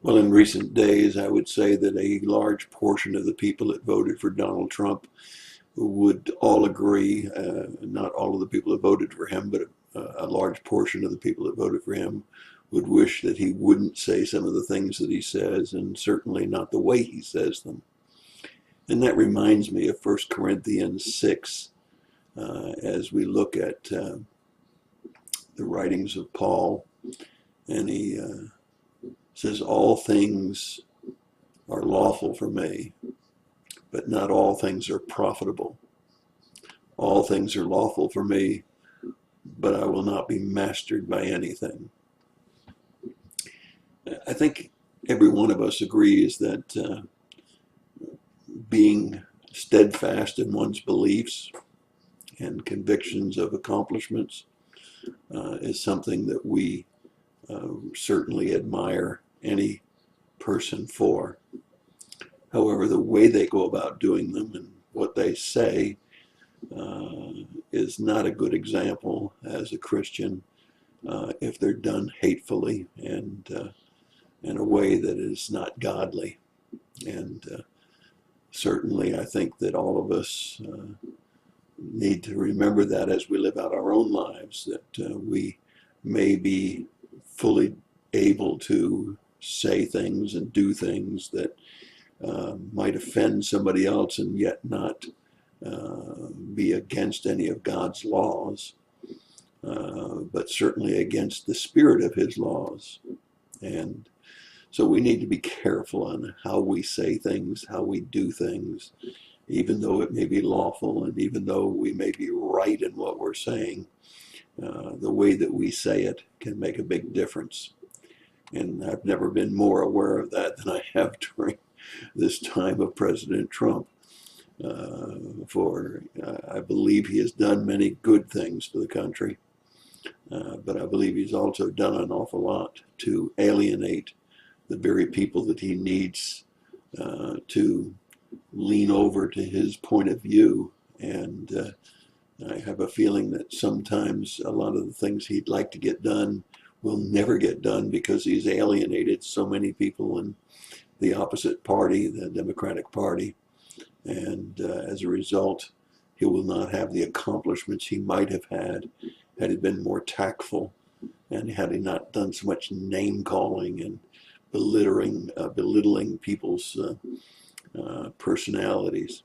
Well, in recent days, I would say that a large portion of the people that voted for Donald Trump would all agree, not all of the people that voted for him, but a large portion of the people that voted for him would wish that he wouldn't say some of the things that he says, and certainly not the way he says them. And that reminds me of 1 Corinthians 6, as we look at the writings of Paul, and he says, all things are lawful for me, but not all things are profitable. All things are lawful for me, but I will not be mastered by anything. I think every one of us agrees that being steadfast in one's beliefs and convictions of accomplishments is something that we certainly admire any person for. However, the way they go about doing them and what they say is not a good example as a Christian if they're done hatefully and in a way that is not godly. And certainly I think that all of us need to remember that as we live out our own lives, that we may be fully able to say things and do things that might offend somebody else and yet not be against any of God's laws, but certainly against the spirit of his laws. And so we need to be careful on how we say things, how we do things, even though it may be lawful and even though we may be right in what we're saying. The way that we say it can make a big difference. And I've never been more aware of that than I have during this time of President Trump. I believe he has done many good things for the country, but I believe he's also done an awful lot to alienate the very people that he needs to lean over to his point of view. And I have a feeling that sometimes a lot of the things he'd like to get done will never get done because he's alienated so many people in the opposite party, the Democratic Party. And as a result, he will not have the accomplishments he might have had he been more tactful and had he not done so much name calling and belittling people's personalities.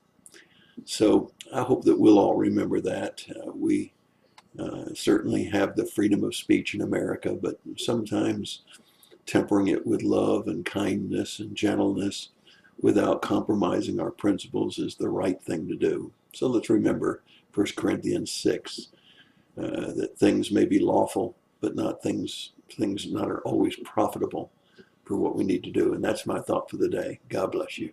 So I hope that we'll all remember that. We certainly have the freedom of speech in America, but sometimes tempering it with love and kindness and gentleness without compromising our principles is the right thing to do. So let's remember 1 Corinthians 6, that things may be lawful, but not things not are always profitable for what we need to do. And that's my thought for the day. God bless you.